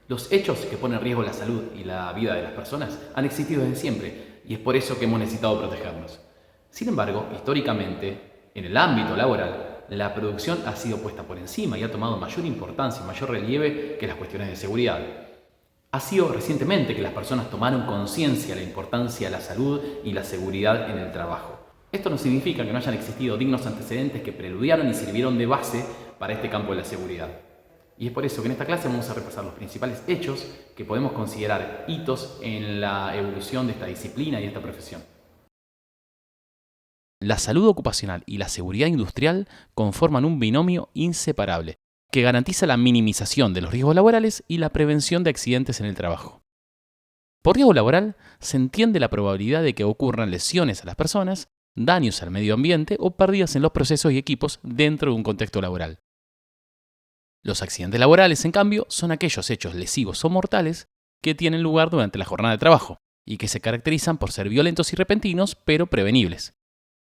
Los hechos que ponen en riesgo la salud y la vida de las personas han existido desde siempre y es por eso que hemos necesitado protegernos. Sin embargo, históricamente, en el ámbito laboral, la producción ha sido puesta por encima y ha tomado mayor importancia y mayor relieve que las cuestiones de seguridad. Ha sido recientemente que las personas tomaron conciencia de la importancia de la salud y la seguridad en el trabajo. Esto no significa que no hayan existido dignos antecedentes que preludiaron y sirvieron de base para este campo de la seguridad. Y es por eso que en esta clase vamos a repasar los principales hechos que podemos considerar hitos en la evolución de esta disciplina y de esta profesión. La salud ocupacional y la seguridad industrial conforman un binomio inseparable que garantiza la minimización de los riesgos laborales y la prevención de accidentes en el trabajo. Por riesgo laboral se entiende la probabilidad de que ocurran lesiones a las personas, daños al medio ambiente o pérdidas en los procesos y equipos dentro de un contexto laboral. Los accidentes laborales, en cambio, son aquellos hechos lesivos o mortales que tienen lugar durante la jornada de trabajo y que se caracterizan por ser violentos y repentinos, pero prevenibles.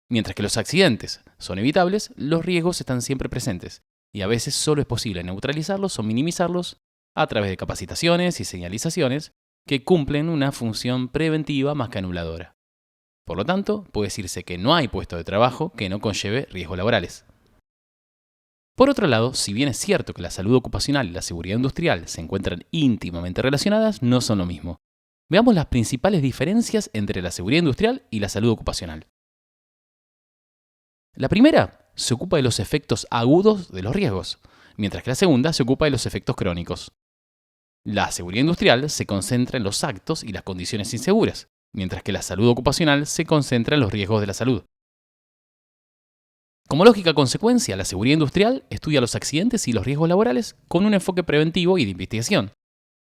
Mientras que los accidentes son evitables, los riesgos están siempre presentes y a veces solo es posible neutralizarlos o minimizarlos a través de capacitaciones y señalizaciones que cumplen una función preventiva más que anuladora. Por lo tanto, puede decirse que no hay puesto de trabajo que no conlleve riesgos laborales. Por otro lado, si bien es cierto que la salud ocupacional y la seguridad industrial se encuentran íntimamente relacionadas, no son lo mismo. Veamos las principales diferencias entre la seguridad industrial y la salud ocupacional. La primera se ocupa de los efectos agudos de los riesgos, mientras que la segunda se ocupa de los efectos crónicos. La seguridad industrial se concentra en los actos y las condiciones inseguras, mientras que la salud ocupacional se concentra en los riesgos de la salud. Como lógica consecuencia, la seguridad industrial estudia los accidentes y los riesgos laborales con un enfoque preventivo y de investigación,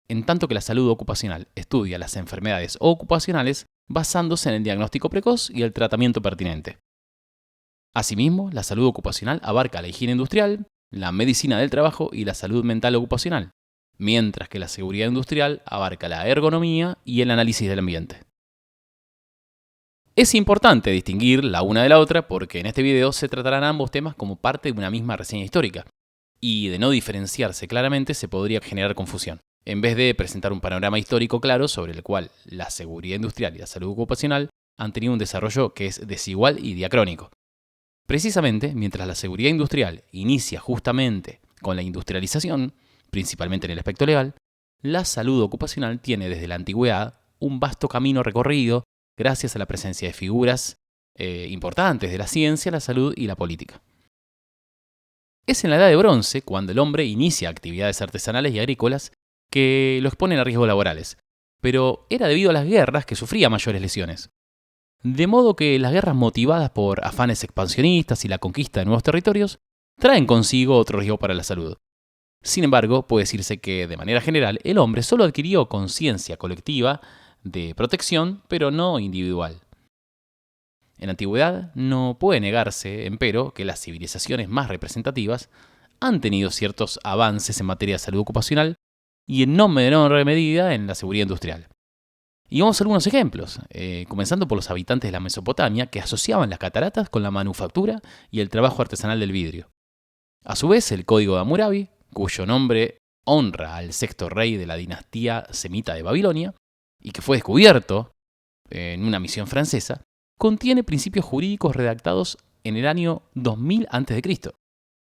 en tanto que la salud ocupacional estudia las enfermedades ocupacionales basándose en el diagnóstico precoz y el tratamiento pertinente. Asimismo, la salud ocupacional abarca la higiene industrial, la medicina del trabajo y la salud mental ocupacional, mientras que la seguridad industrial abarca la ergonomía y el análisis del ambiente. Es importante distinguir la una de la otra porque en este video se tratarán ambos temas como parte de una misma reseña histórica, y de no diferenciarse claramente se podría generar confusión, en vez de presentar un panorama histórico claro sobre el cual la seguridad industrial y la salud ocupacional han tenido un desarrollo que es desigual y diacrónico. Precisamente, mientras la seguridad industrial inicia justamente con la industrialización, principalmente en el aspecto legal, la salud ocupacional tiene desde la antigüedad un vasto camino recorrido gracias a la presencia de figuras importantes de la ciencia, la salud y la política. Es en la Edad de Bronce cuando el hombre inicia actividades artesanales y agrícolas que lo exponen a riesgos laborales, pero era debido a las guerras que sufría mayores lesiones. De modo que las guerras motivadas por afanes expansionistas y la conquista de nuevos territorios traen consigo otro riesgo para la salud. Sin embargo, puede decirse que, de manera general, el hombre solo adquirió conciencia colectiva de protección, pero no individual. En la antigüedad no puede negarse, empero, que las civilizaciones más representativas han tenido ciertos avances en materia de salud ocupacional y en no menor medida en la seguridad industrial. Y vamos a ver algunos ejemplos, comenzando por los habitantes de la Mesopotamia que asociaban las cataratas con la manufactura y el trabajo artesanal del vidrio. A su vez, el Código de Hammurabi, cuyo nombre honra al sexto rey de la dinastía semita de Babilonia, y que fue descubierto en una misión francesa, contiene principios jurídicos redactados en el año 2000 a.C.,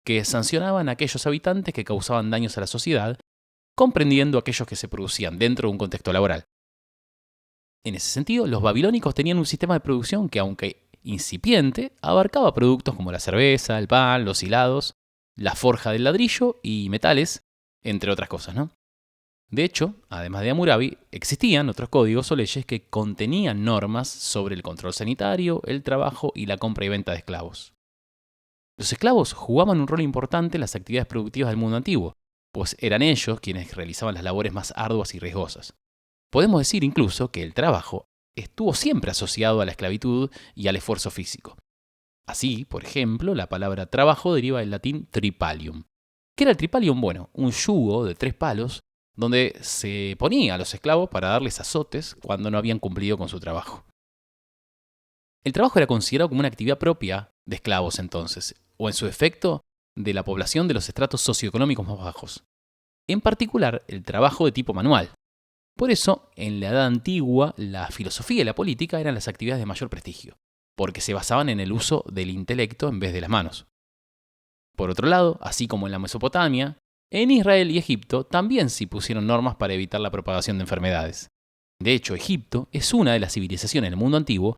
que sancionaban a aquellos habitantes que causaban daños a la sociedad, comprendiendo aquellos que se producían dentro de un contexto laboral. En ese sentido, los babilónicos tenían un sistema de producción que, aunque incipiente, abarcaba productos como la cerveza, el pan, los hilados, la forja del ladrillo y metales, entre otras cosas, ¿no? De hecho, además de Hammurabi, existían otros códigos o leyes que contenían normas sobre el control sanitario, el trabajo y la compra y venta de esclavos. Los esclavos jugaban un rol importante en las actividades productivas del mundo antiguo, pues eran ellos quienes realizaban las labores más arduas y riesgosas. Podemos decir incluso que el trabajo estuvo siempre asociado a la esclavitud y al esfuerzo físico. Así, por ejemplo, la palabra trabajo deriva del latín tripalium. ¿Qué era el tripalium? Bueno, un yugo de 3 palos donde se ponía a los esclavos para darles azotes cuando no habían cumplido con su trabajo. El trabajo era considerado como una actividad propia de esclavos entonces, o en su efecto, de la población de los estratos socioeconómicos más bajos. en particular el trabajo de tipo manual. Por eso, en la Edad Antigua, la filosofía y la política eran las actividades de mayor prestigio, porque se basaban en el uso del intelecto en vez de las manos. Por otro lado, así como en la Mesopotamia, en Israel y Egipto también se pusieron normas para evitar la propagación de enfermedades. De hecho, Egipto es una de las civilizaciones del mundo antiguo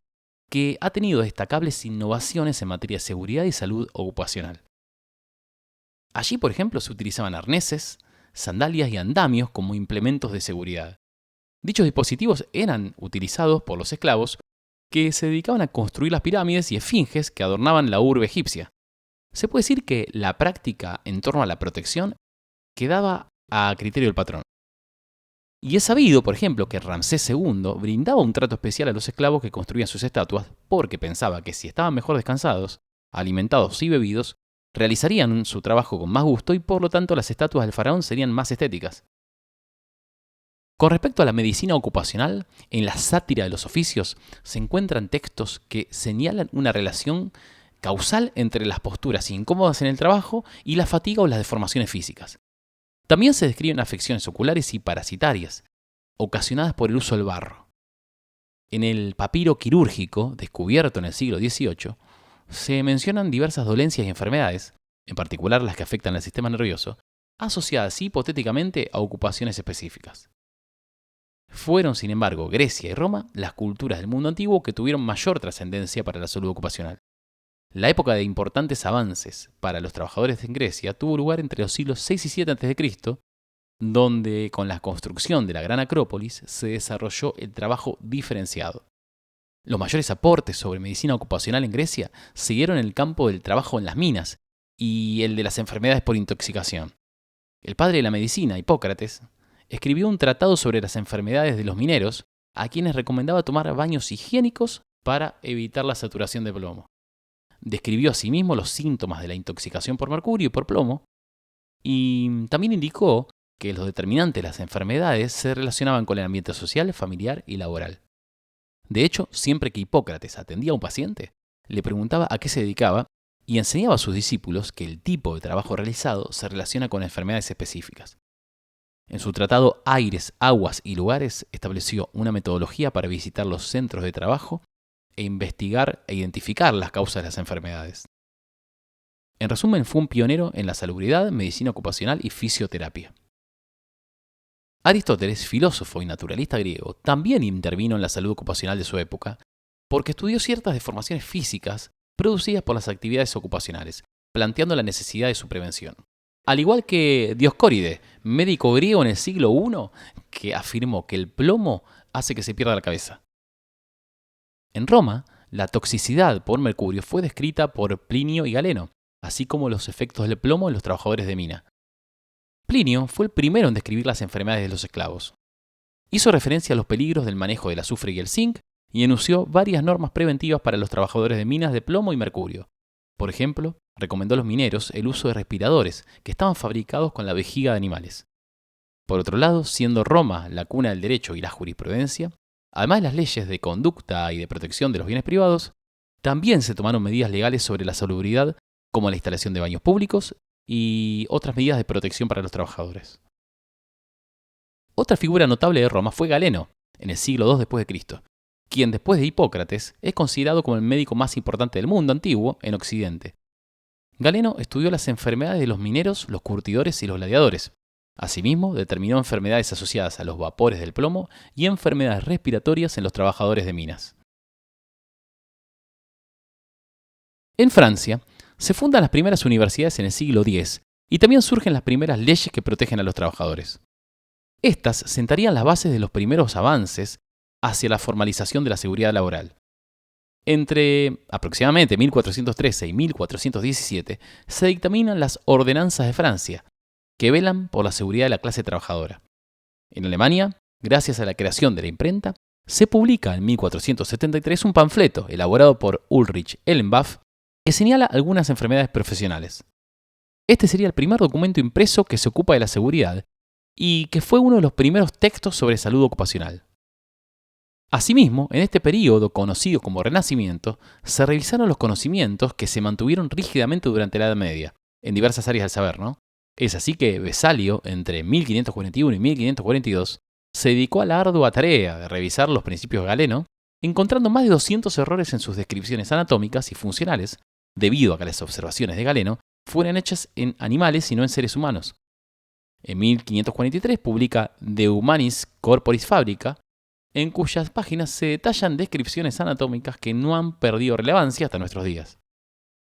que ha tenido destacables innovaciones en materia de seguridad y salud ocupacional. Allí, por ejemplo, se utilizaban arneses, sandalias y andamios como implementos de seguridad. Dichos dispositivos eran utilizados por los esclavos que se dedicaban a construir las pirámides y esfinges que adornaban la urbe egipcia. Se puede decir que la práctica en torno a la protección quedaba a criterio del patrón. Y es sabido, por ejemplo, que Ramsés II brindaba un trato especial a los esclavos que construían sus estatuas porque pensaba que si estaban mejor descansados, alimentados y bebidos, realizarían su trabajo con más gusto y por lo tanto las estatuas del faraón serían más estéticas. Con respecto a la medicina ocupacional, en la Sátira de los Oficios se encuentran textos que señalan una relación causal entre las posturas incómodas en el trabajo y la fatiga o las deformaciones físicas. También se describen afecciones oculares y parasitarias, ocasionadas por el uso del barro. En el papiro quirúrgico, descubierto en el siglo XVIII, se mencionan diversas dolencias y enfermedades, en particular las que afectan al sistema nervioso, asociadas hipotéticamente a ocupaciones específicas. Fueron, sin embargo, Grecia y Roma las culturas del mundo antiguo que tuvieron mayor trascendencia para la salud ocupacional. La época de importantes avances para los trabajadores en Grecia tuvo lugar entre los siglos 6 y 7 a.C., donde con la construcción de la gran Acrópolis se desarrolló el trabajo diferenciado. Los mayores aportes sobre medicina ocupacional en Grecia siguieron en el campo del trabajo en las minas y el de las enfermedades por intoxicación. El padre de la medicina, Hipócrates, escribió un tratado sobre las enfermedades de los mineros, a quienes recomendaba tomar baños higiénicos para evitar la saturación de plomo. Describió asimismo los síntomas de la intoxicación por mercurio y por plomo, y también indicó que los determinantes de las enfermedades se relacionaban con el ambiente social, familiar y laboral. De hecho, siempre que Hipócrates atendía a un paciente, le preguntaba a qué se dedicaba y enseñaba a sus discípulos que el tipo de trabajo realizado se relaciona con enfermedades específicas. En su tratado Aires, Aguas y Lugares estableció una metodología para visitar los centros de trabajo e investigar e identificar las causas de las enfermedades. En resumen, fue un pionero en la salubridad, medicina ocupacional y fisioterapia. Aristóteles, filósofo y naturalista griego, también intervino en la salud ocupacional de su época porque estudió ciertas deformaciones físicas producidas por las actividades ocupacionales, planteando la necesidad de su prevención. Al igual que Dioscórides, médico griego en el siglo I, que afirmó que el plomo hace que se pierda la cabeza. En Roma, la toxicidad por mercurio fue descrita por Plinio y Galeno, así como los efectos del plomo en los trabajadores de mina. Plinio fue el primero en describir las enfermedades de los esclavos. Hizo referencia a los peligros del manejo del azufre y el zinc y enunció varias normas preventivas para los trabajadores de minas de plomo y mercurio. Por ejemplo, recomendó a los mineros el uso de respiradores que estaban fabricados con la vejiga de animales. Por otro lado, siendo Roma la cuna del derecho y la jurisprudencia, además de las leyes de conducta y de protección de los bienes privados, también se tomaron medidas legales sobre la salubridad, como la instalación de baños públicos y otras medidas de protección para los trabajadores. Otra figura notable de Roma fue Galeno, en el siglo II después de Cristo, quien después de Hipócrates es considerado como el médico más importante del mundo antiguo en Occidente. Galeno estudió las enfermedades de los mineros, los curtidores y los gladiadores. Asimismo, determinó enfermedades asociadas a los vapores del plomo y enfermedades respiratorias en los trabajadores de minas. En Francia, se fundan las primeras universidades en el siglo X y también surgen las primeras leyes que protegen a los trabajadores. Estas sentarían las bases de los primeros avances hacia la formalización de la seguridad laboral. Entre aproximadamente 1413 y 1417 se dictaminan las Ordenanzas de Francia, que velan por la seguridad de la clase trabajadora. En Alemania, gracias a la creación de la imprenta, se publica en 1473 un panfleto elaborado por Ulrich Ellenbach que señala algunas enfermedades profesionales. Este sería el primer documento impreso que se ocupa de la seguridad y que fue uno de los primeros textos sobre salud ocupacional. Asimismo, en este período conocido como Renacimiento, se revisaron los conocimientos que se mantuvieron rígidamente durante la Edad Media, en diversas áreas del saber, Es así que Vesalio, entre 1541 y 1542, se dedicó a la ardua tarea de revisar los principios de Galeno, encontrando más de 200 errores en sus descripciones anatómicas y funcionales, debido a que las observaciones de Galeno fueran hechas en animales y no en seres humanos. En 1543 publica De Humanis Corporis Fabrica, en cuyas páginas se detallan descripciones anatómicas que no han perdido relevancia hasta nuestros días.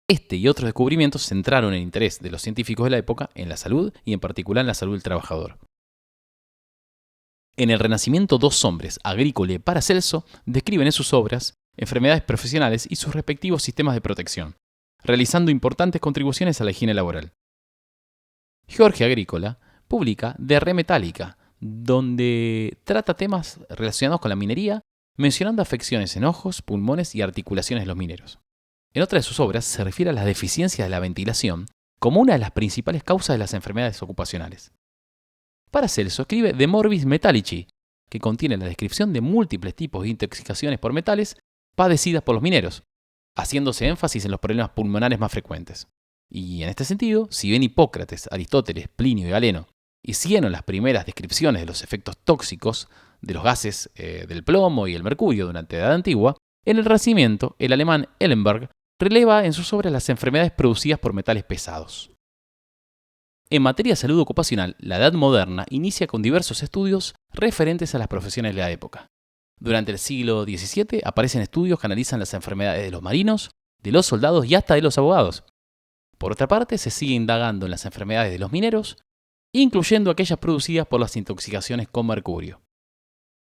Este y otros descubrimientos centraron el interés de los científicos de la época en la salud y en particular en la salud del trabajador. En el Renacimiento, dos hombres, Agrícola y Paracelso, describen en sus obras enfermedades profesionales y sus respectivos sistemas de protección, realizando importantes contribuciones a la higiene laboral. Jorge Agrícola publica De Re Metallica, donde trata temas relacionados con la minería, mencionando afecciones en ojos, pulmones y articulaciones de los mineros. En otra de sus obras se refiere a las deficiencias de la ventilación como una de las principales causas de las enfermedades ocupacionales. Paracelso escribe De Morbis Metallici, que contiene la descripción de múltiples tipos de intoxicaciones por metales padecidas por los mineros, haciéndose énfasis en los problemas pulmonares más frecuentes. Y en este sentido, si bien Hipócrates, Aristóteles, Plinio y Galeno hicieron las primeras descripciones de los efectos tóxicos de los gases del plomo y el mercurio durante la Edad Antigua, en el Renacimiento el alemán Ellenberg releva en sus obras las enfermedades producidas por metales pesados. En materia de salud ocupacional, la Edad Moderna inicia con diversos estudios referentes a las profesiones de la época. Durante el siglo XVII aparecen estudios que analizan las enfermedades de los marinos, de los soldados y hasta de los abogados. Por otra parte, se sigue indagando en las enfermedades de los mineros, incluyendo aquellas producidas por las intoxicaciones con mercurio.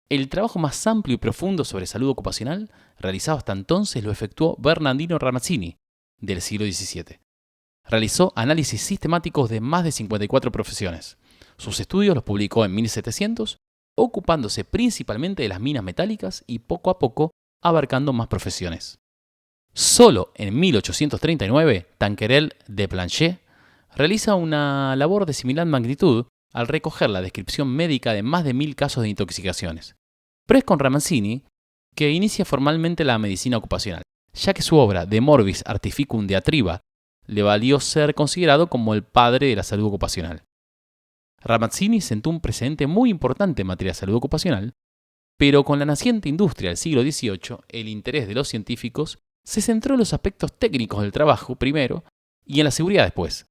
El trabajo más amplio y profundo sobre salud ocupacional, realizado hasta entonces, lo efectuó Bernardino Ramazzini, del siglo XVII. Realizó análisis sistemáticos de más de 54 profesiones. Sus estudios los publicó en 1700, ocupándose principalmente de las minas metálicas y poco a poco abarcando más profesiones. Solo en 1839, Tanqueray de Planchet realiza una labor de similar magnitud al recoger la descripción médica de más de 1000 casos de intoxicaciones. Pero es con Ramazzini que inicia formalmente la medicina ocupacional, ya que su obra De Morbis Artificum Diatriba le valió ser considerado como el padre de la salud ocupacional. Ramazzini sentó un precedente muy importante en materia de salud ocupacional, pero con la naciente industria del siglo XVIII, el interés de los científicos se centró en los aspectos técnicos del trabajo primero y en la seguridad después,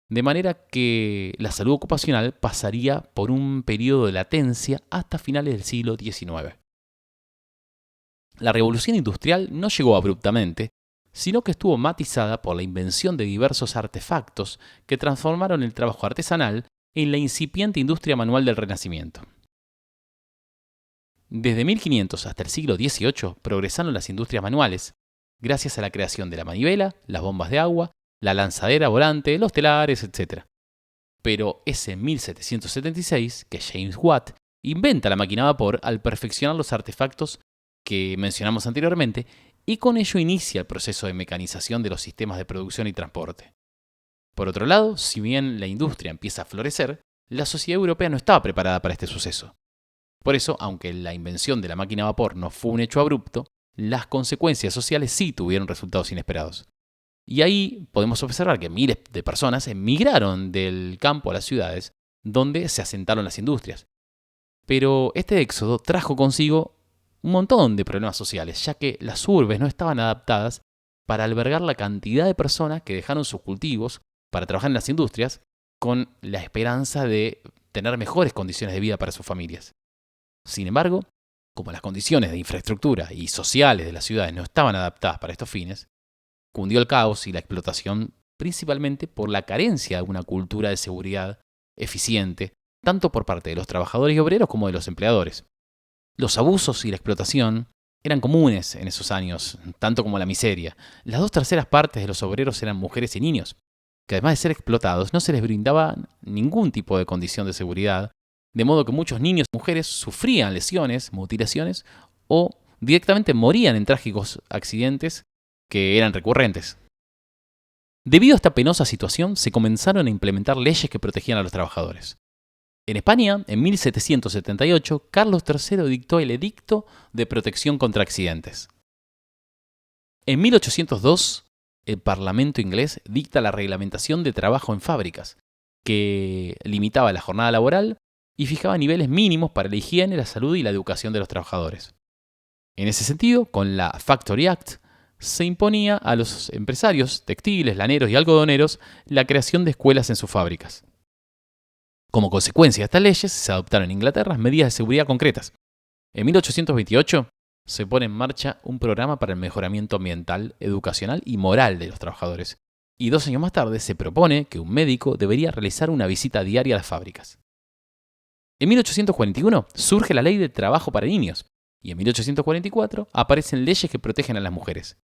de manera que la salud ocupacional pasaría por un periodo de latencia hasta finales del siglo XIX. La revolución industrial no llegó abruptamente, sino que estuvo matizada por la invención de diversos artefactos que transformaron el trabajo artesanal en la incipiente industria manual del Renacimiento. Desde 1500 hasta el siglo XVIII progresaron las industrias manuales, gracias a la creación de la manivela, las bombas de agua, la lanzadera volante, los telares, etc. Pero es en 1776 que James Watt inventa la máquina a vapor al perfeccionar los artefactos que mencionamos anteriormente, y con ello inicia el proceso de mecanización de los sistemas de producción y transporte. Por otro lado, si bien la industria empieza a florecer, la sociedad europea no estaba preparada para este suceso. Por eso, aunque la invención de la máquina a vapor no fue un hecho abrupto, las consecuencias sociales sí tuvieron resultados inesperados. Y ahí podemos observar que miles de personas emigraron del campo a las ciudades, donde se asentaron las industrias. Pero este éxodo trajo consigo un montón de problemas sociales, ya que las urbes no estaban adaptadas para albergar la cantidad de personas que dejaron sus cultivos para trabajar en las industrias con la esperanza de tener mejores condiciones de vida para sus familias. Sin embargo, como las condiciones de infraestructura y sociales de las ciudades no estaban adaptadas para estos fines, cundió el caos y la explotación, principalmente por la carencia de una cultura de seguridad eficiente, tanto por parte de los trabajadores y obreros como de los empleadores. Los abusos y la explotación eran comunes en esos años, tanto como la miseria. Las 2/3 partes de los obreros eran mujeres y niños, que además de ser explotados, no se les brindaba ningún tipo de condición de seguridad, de modo que muchos niños y mujeres sufrían lesiones, mutilaciones o directamente morían en trágicos accidentes que eran recurrentes. Debido a esta penosa situación, se comenzaron a implementar leyes que protegían a los trabajadores. En España, en 1778, Carlos III dictó el Edicto de Protección contra Accidentes. En 1802, el Parlamento inglés dicta la reglamentación de trabajo en fábricas, que limitaba la jornada laboral y fijaba niveles mínimos para la higiene, la salud y la educación de los trabajadores. En ese sentido, con la Factory Act, se imponía a los empresarios textiles, laneros y algodoneros la creación de escuelas en sus fábricas. Como consecuencia de estas leyes, se adoptaron en Inglaterra medidas de seguridad concretas. En 1828 se pone en marcha un programa para el mejoramiento ambiental, educacional y moral de los trabajadores. Y 2 años más tarde se propone que un médico debería realizar una visita diaria a las fábricas. En 1841 surge la Ley de Trabajo para Niños y en 1844 aparecen leyes que protegen a las mujeres.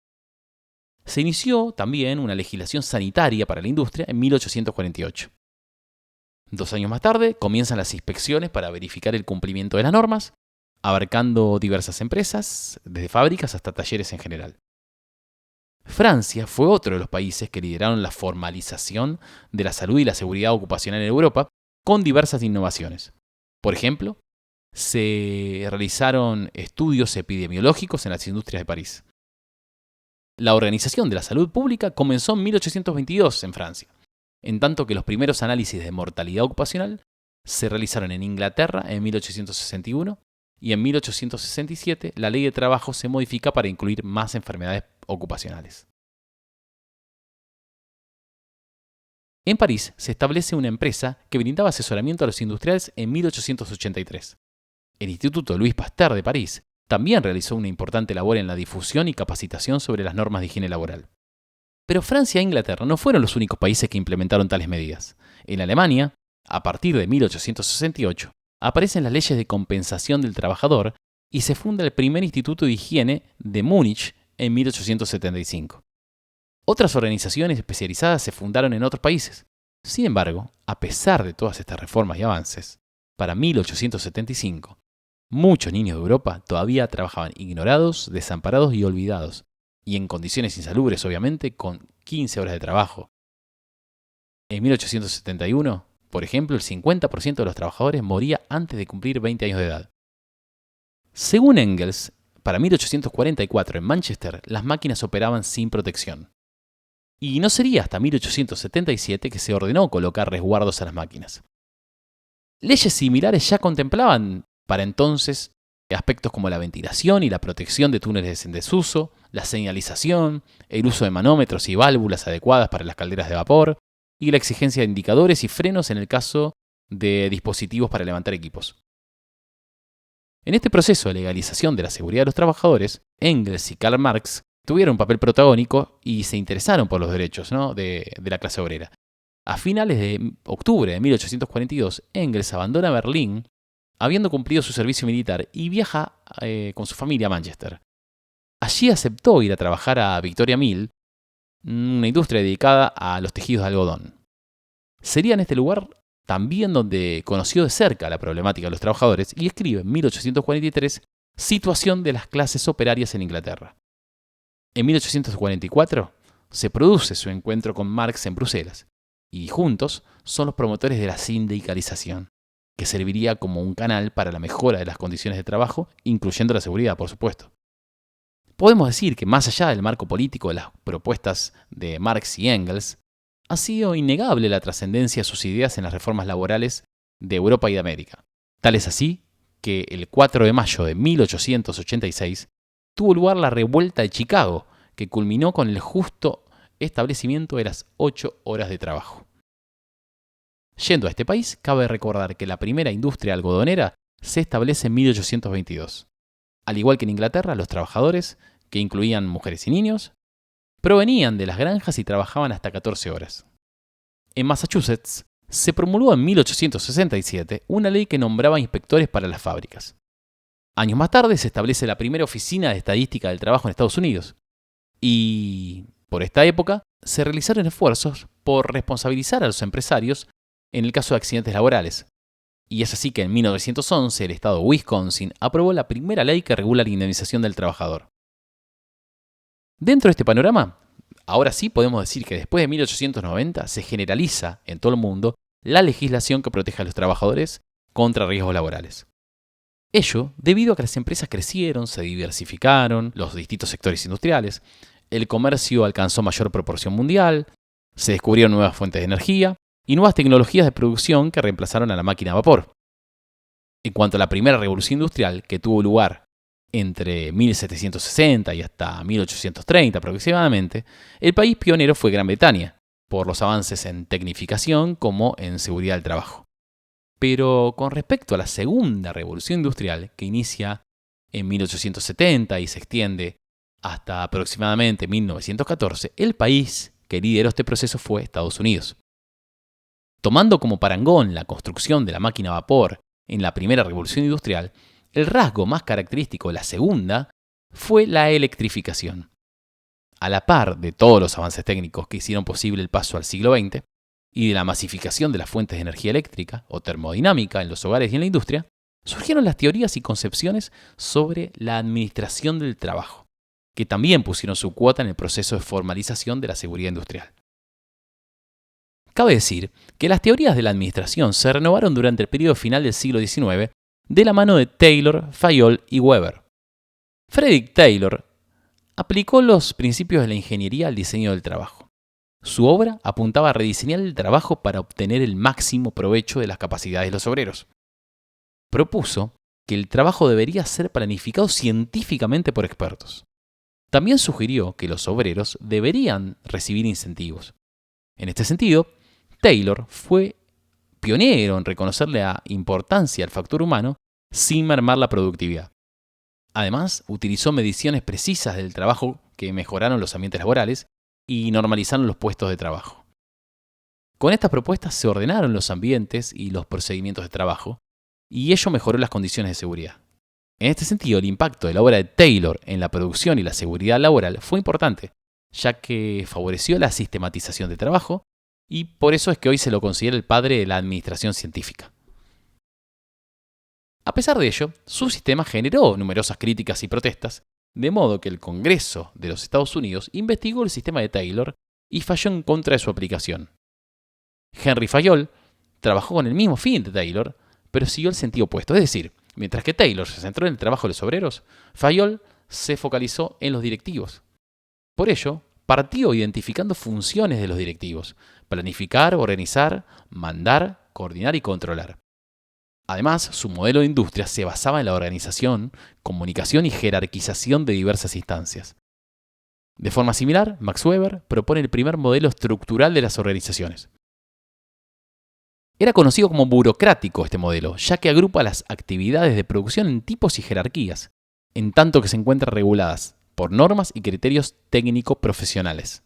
Se inició también una legislación sanitaria para la industria en 1848. 2 años más tarde comienzan las inspecciones para verificar el cumplimiento de las normas, abarcando diversas empresas, desde fábricas hasta talleres en general. Francia fue otro de los países que lideraron la formalización de la salud y la seguridad ocupacional en Europa con diversas innovaciones. Por ejemplo, se realizaron estudios epidemiológicos en las industrias de París. La Organización de la Salud Pública comenzó en 1822 en Francia, en tanto que los primeros análisis de mortalidad ocupacional se realizaron en Inglaterra en 1861 y en 1867 la Ley de Trabajo se modifica para incluir más enfermedades ocupacionales. En París se establece una empresa que brindaba asesoramiento a los industriales en 1883. El Instituto Louis Pasteur de París también realizó una importante labor en la difusión y capacitación sobre las normas de higiene laboral. Pero Francia e Inglaterra no fueron los únicos países que implementaron tales medidas. En Alemania, a partir de 1868, aparecen las leyes de compensación del trabajador y se funda el primer Instituto de Higiene de Múnich en 1875. Otras organizaciones especializadas se fundaron en otros países. Sin embargo, a pesar de todas estas reformas y avances, para 1875, muchos niños de Europa todavía trabajaban ignorados, desamparados y olvidados, y en condiciones insalubres, obviamente, con 15 horas de trabajo. En 1871, por ejemplo, el 50% de los trabajadores moría antes de cumplir 20 años de edad. Según Engels, para 1844 en Manchester, las máquinas operaban sin protección. Y no sería hasta 1877 que se ordenó colocar resguardos a las máquinas. Leyes similares ya contemplaban para entonces aspectos como la ventilación y la protección de túneles en desuso, la señalización, el uso de manómetros y válvulas adecuadas para las calderas de vapor, y la exigencia de indicadores y frenos en el caso de dispositivos para levantar equipos. En este proceso de legalización de la seguridad de los trabajadores, Engels y Karl Marx tuvieron un papel protagónico y se interesaron por los derechos, de la clase obrera. A finales de octubre de 1842, Engels abandona Berlín, habiendo cumplido su servicio militar, y viaja con su familia a Manchester. Allí aceptó ir a trabajar a Victoria Mill, una industria dedicada a los tejidos de algodón. Sería en este lugar también donde conoció de cerca la problemática de los trabajadores y escribe en 1843 Situación de las clases operarias en Inglaterra. En 1844 se produce su encuentro con Marx en Bruselas y juntos son los promotores de la sindicalización, que serviría como un canal para la mejora de las condiciones de trabajo, incluyendo la seguridad, por supuesto. Podemos decir que más allá del marco político de las propuestas de Marx y Engels, ha sido innegable la trascendencia de sus ideas en las reformas laborales de Europa y de América. Tal es así que el 4 de mayo de 1886 tuvo lugar la Revuelta de Chicago, que culminó con el justo establecimiento de las 8 horas de trabajo. Yendo a este país, cabe recordar que la primera industria algodonera se establece en 1822. Al igual que en Inglaterra, los trabajadores, que incluían mujeres y niños, provenían de las granjas y trabajaban hasta 14 horas. En Massachusetts, se promulgó en 1867 una ley que nombraba inspectores para las fábricas. Años más tarde se establece la primera oficina de estadística del trabajo en Estados Unidos. Y por esta época se realizaron esfuerzos por responsabilizar a los empresarios en el caso de accidentes laborales. Y es así que en 1911 el estado de Wisconsin aprobó la primera ley que regula la indemnización del trabajador. Dentro de este panorama, ahora sí podemos decir que después de 1890 se generaliza en todo el mundo la legislación que protege a los trabajadores contra riesgos laborales. Ello debido a que las empresas crecieron, se diversificaron, los distintos sectores industriales, el comercio alcanzó mayor proporción mundial, se descubrieron nuevas fuentes de energía y nuevas tecnologías de producción que reemplazaron a la máquina a vapor. En cuanto a la primera revolución industrial, que tuvo lugar entre 1760 y hasta 1830 aproximadamente, el país pionero fue Gran Bretaña, por los avances en tecnificación como en seguridad del trabajo. Pero con respecto a la segunda revolución industrial, que inicia en 1870 y se extiende hasta aproximadamente 1914, el país que lideró este proceso fue Estados Unidos. Tomando como parangón la construcción de la máquina a vapor en la primera revolución industrial, el rasgo más característico de la segunda fue la electrificación. A la par de todos los avances técnicos que hicieron posible el paso al siglo XX y de la masificación de las fuentes de energía eléctrica o termodinámica en los hogares y en la industria, surgieron las teorías y concepciones sobre la administración del trabajo, que también pusieron su cuota en el proceso de formalización de la seguridad industrial. Cabe decir que las teorías de la administración se renovaron durante el periodo final del siglo XIX de la mano de Taylor, Fayol y Weber. Frederick Taylor aplicó los principios de la ingeniería al diseño del trabajo. Su obra apuntaba a rediseñar el trabajo para obtener el máximo provecho de las capacidades de los obreros. Propuso que el trabajo debería ser planificado científicamente por expertos. También sugirió que los obreros deberían recibir incentivos. En este sentido, Taylor fue pionero en reconocer la importancia del factor humano sin mermar la productividad. Además, utilizó mediciones precisas del trabajo que mejoraron los ambientes laborales y normalizaron los puestos de trabajo. Con estas propuestas se ordenaron los ambientes y los procedimientos de trabajo, y ello mejoró las condiciones de seguridad. En este sentido, el impacto de la obra de Taylor en la producción y la seguridad laboral fue importante, ya que favoreció la sistematización del trabajo, y por eso es que hoy se lo considera el padre de la administración científica. A pesar de ello, su sistema generó numerosas críticas y protestas, de modo que el Congreso de los Estados Unidos investigó el sistema de Taylor y falló en contra de su aplicación. Henry Fayol trabajó con el mismo fin de Taylor, pero siguió el sentido opuesto, es decir, mientras que Taylor se centró en el trabajo de los obreros, Fayol se focalizó en los directivos. Por ello, partió identificando funciones de los directivos: planificar, organizar, mandar, coordinar y controlar. Además, su modelo de industria se basaba en la organización, comunicación y jerarquización de diversas instancias. De forma similar, Max Weber propone el primer modelo estructural de las organizaciones. Era conocido como burocrático este modelo, ya que agrupa las actividades de producción en tipos y jerarquías, en tanto que se encuentran reguladas por normas y criterios técnico-profesionales.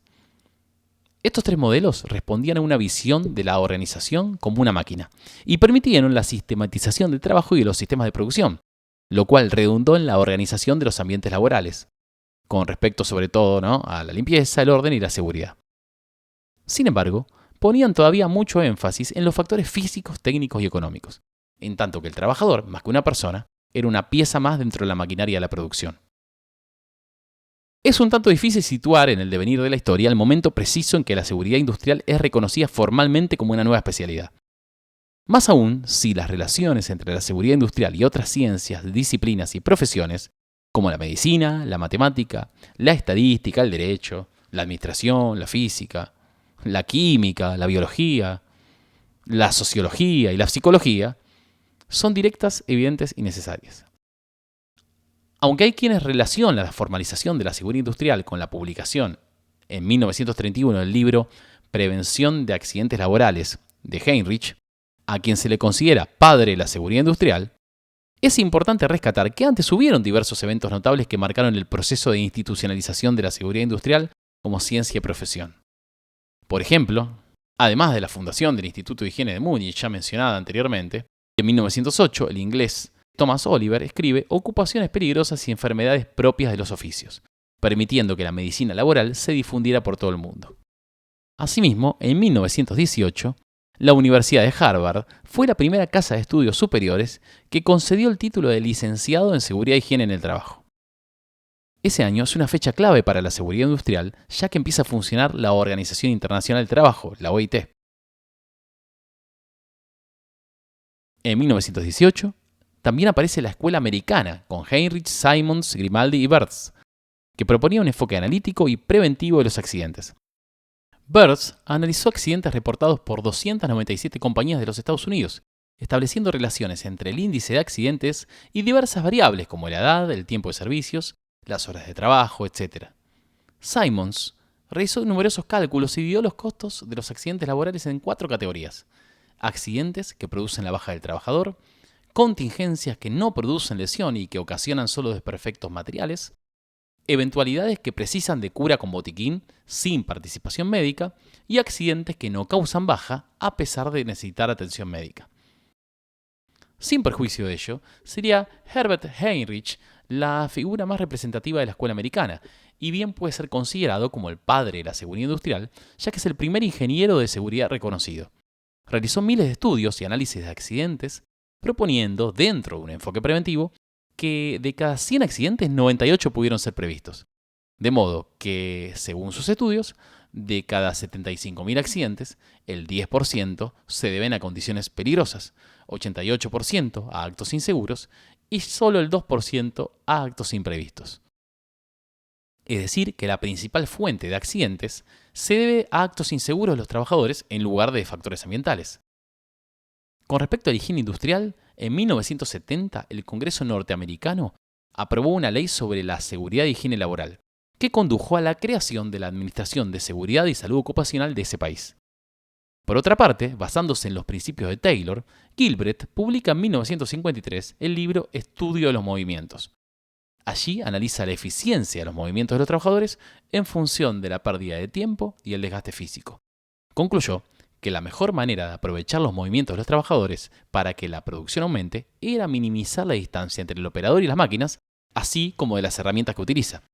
Estos tres modelos respondían a una visión de la organización como una máquina y permitieron la sistematización del trabajo y de los sistemas de producción, lo cual redundó en la organización de los ambientes laborales, con respecto sobre todo, a la limpieza, el orden y la seguridad. Sin embargo, ponían todavía mucho énfasis en los factores físicos, técnicos y económicos, en tanto que el trabajador, más que una persona, era una pieza más dentro de la maquinaria de la producción. Es un tanto difícil situar en el devenir de la historia el momento preciso en que la seguridad industrial es reconocida formalmente como una nueva especialidad. Más aún si las relaciones entre la seguridad industrial y otras ciencias, disciplinas y profesiones, como la medicina, la matemática, la estadística, el derecho, la administración, la física, la química, la biología, la sociología y la psicología, son directas, evidentes y necesarias. Aunque hay quienes relacionan la formalización de la seguridad industrial con la publicación en 1931 del libro Prevención de accidentes laborales de Heinrich, a quien se le considera padre de la seguridad industrial, es importante rescatar que antes hubieron diversos eventos notables que marcaron el proceso de institucionalización de la seguridad industrial como ciencia y profesión. Por ejemplo, además de la fundación del Instituto de Higiene de Múnich ya mencionada anteriormente, en 1908 el inglés Thomas Oliver escribe Ocupaciones peligrosas y enfermedades propias de los oficios, permitiendo que la medicina laboral se difundiera por todo el mundo. Asimismo, en 1918, la Universidad de Harvard fue la primera casa de estudios superiores que concedió el título de licenciado en Seguridad e Higiene en el Trabajo. Ese año es una fecha clave para la seguridad industrial, ya que empieza a funcionar la Organización Internacional del Trabajo, la OIT. En 1918, también aparece la Escuela Americana, con Heinrich, Simons, Grimaldi y Berthes, que proponía un enfoque analítico y preventivo de los accidentes. Birds analizó accidentes reportados por 297 compañías de los Estados Unidos, estableciendo relaciones entre el índice de accidentes y diversas variables como la edad, el tiempo de servicios, las horas de trabajo, etc. Simons realizó numerosos cálculos y dividió los costos de los accidentes laborales en 4 categorías: accidentes que producen la baja del trabajador, contingencias que no producen lesión y que ocasionan solo desperfectos materiales, eventualidades que precisan de cura con botiquín sin participación médica y accidentes que no causan baja a pesar de necesitar atención médica. Sin perjuicio de ello, sería Herbert Heinrich la figura más representativa de la escuela americana, y bien puede ser considerado como el padre de la seguridad industrial, ya que es el primer ingeniero de seguridad reconocido. Realizó miles de estudios y análisis de accidentes, proponiendo, dentro de un enfoque preventivo, que de cada 100 accidentes, 98 pudieron ser previstos. De modo que, según sus estudios, de cada 75.000 accidentes, el 10% se deben a condiciones peligrosas, 88% a actos inseguros y solo el 2% a actos imprevistos. Es decir, que la principal fuente de accidentes se debe a actos inseguros de los trabajadores en lugar de factores ambientales. Con respecto a la higiene industrial, en 1970 el Congreso norteamericano aprobó una ley sobre la seguridad y higiene laboral, que condujo a la creación de la Administración de Seguridad y Salud Ocupacional de ese país. Por otra parte, basándose en los principios de Taylor, Gilbreth publica en 1953 el libro Estudio de los Movimientos. Allí analiza la eficiencia de los movimientos de los trabajadores en función de la pérdida de tiempo y el desgaste físico. Concluyó que la mejor manera de aprovechar los movimientos de los trabajadores para que la producción aumente era minimizar la distancia entre el operador y las máquinas, así como de las herramientas que utiliza.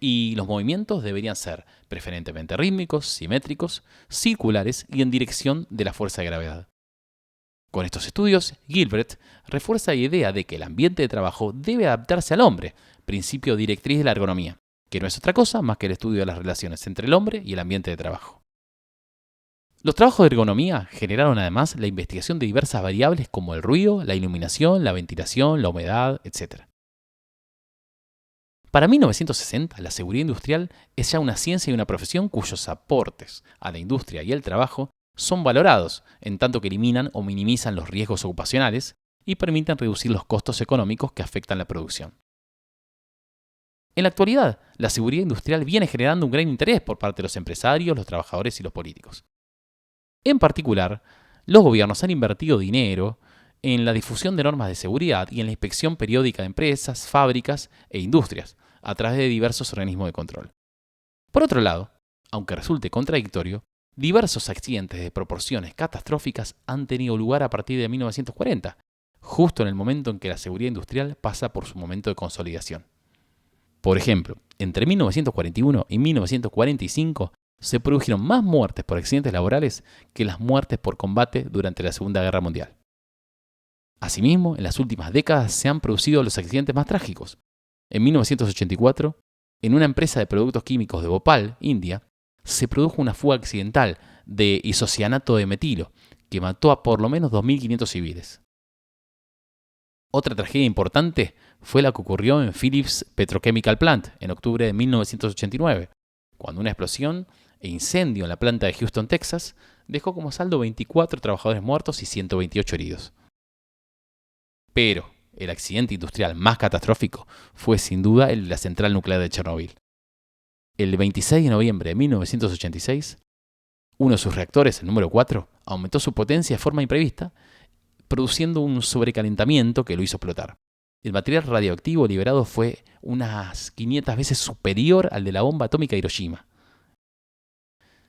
Y los movimientos deberían ser preferentemente rítmicos, simétricos, circulares y en dirección de la fuerza de gravedad. Con estos estudios, Gilbreth refuerza la idea de que el ambiente de trabajo debe adaptarse al hombre, principio directriz de la ergonomía, que no es otra cosa más que el estudio de las relaciones entre el hombre y el ambiente de trabajo. Los trabajos de ergonomía generaron además la investigación de diversas variables como el ruido, la iluminación, la ventilación, la humedad, etc. Para 1960, la seguridad industrial es ya una ciencia y una profesión cuyos aportes a la industria y el trabajo son valorados, en tanto que eliminan o minimizan los riesgos ocupacionales y permiten reducir los costos económicos que afectan la producción. En la actualidad, la seguridad industrial viene generando un gran interés por parte de los empresarios, los trabajadores y los políticos. En particular, los gobiernos han invertido dinero en la difusión de normas de seguridad y en la inspección periódica de empresas, fábricas e industrias, a través de diversos organismos de control. Por otro lado, aunque resulte contradictorio, diversos accidentes de proporciones catastróficas han tenido lugar a partir de 1940, justo en el momento en que la seguridad industrial pasa por su momento de consolidación. Por ejemplo, entre 1941 y 1945 se produjeron más muertes por accidentes laborales que las muertes por combate durante la Segunda Guerra Mundial. Asimismo, en las últimas décadas se han producido los accidentes más trágicos. En 1984, en una empresa de productos químicos de Bhopal, India, se produjo una fuga accidental de isocianato de metilo que mató a por lo menos 2.500 civiles. Otra tragedia importante fue la que ocurrió en Phillips Petrochemical Plant en octubre de 1989, cuando una explosión e incendio en la planta de Houston, Texas, dejó como saldo 24 trabajadores muertos y 128 heridos. Pero el accidente industrial más catastrófico fue sin duda el de la central nuclear de Chernobyl. El 26 de noviembre de 1986, uno de sus reactores, el número 4, aumentó su potencia de forma imprevista, produciendo un sobrecalentamiento que lo hizo explotar. El material radioactivo liberado fue unas 500 veces superior al de la bomba atómica de Hiroshima.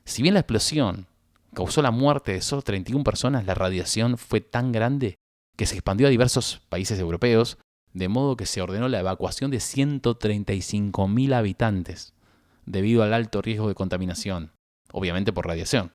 Si bien la explosión causó la muerte de solo 31 personas, la radiación fue tan grande que se expandió a diversos países europeos, de modo que se ordenó la evacuación de 135.000 habitantes, debido al alto riesgo de contaminación, obviamente por radiación.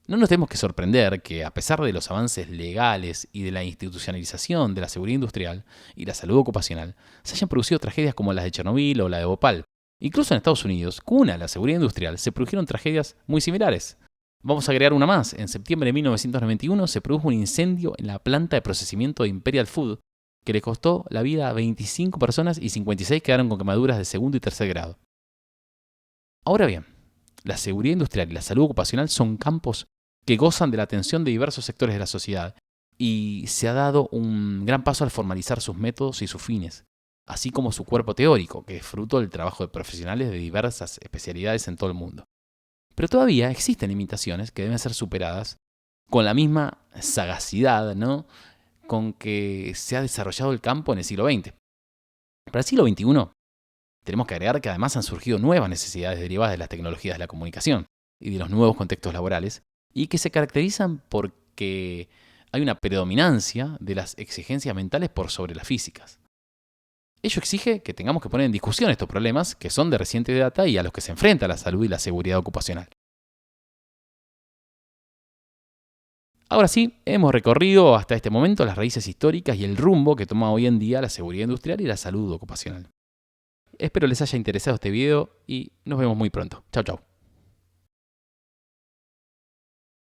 No nos tenemos que sorprender que, a pesar de los avances legales y de la institucionalización de la seguridad industrial y la salud ocupacional, se hayan producido tragedias como las de Chernobyl o la de Bhopal. Incluso en Estados Unidos, cuna de la seguridad industrial, se produjeron tragedias muy similares. Vamos a agregar una más. En septiembre de 1991 se produjo un incendio en la planta de procesamiento de Imperial Food que le costó la vida a 25 personas y 56 quedaron con quemaduras de segundo y tercer grado. Ahora bien, la seguridad industrial y la salud ocupacional son campos que gozan de la atención de diversos sectores de la sociedad y se ha dado un gran paso al formalizar sus métodos y sus fines, así como su cuerpo teórico, que es fruto del trabajo de profesionales de diversas especialidades en todo el mundo. Pero todavía existen limitaciones que deben ser superadas con la misma sagacidad, ¿no?, con que se ha desarrollado el campo en el siglo XX. Para el siglo XXI, tenemos que agregar que además han surgido nuevas necesidades derivadas de las tecnologías de la comunicación y de los nuevos contextos laborales, y que se caracterizan porque hay una predominancia de las exigencias mentales por sobre las físicas. Ello exige que tengamos que poner en discusión estos problemas que son de reciente data y a los que se enfrenta la salud y la seguridad ocupacional. Ahora sí, hemos recorrido hasta este momento las raíces históricas y el rumbo que toma hoy en día la seguridad industrial y la salud ocupacional. Espero les haya interesado este video y nos vemos muy pronto. Chau, chau.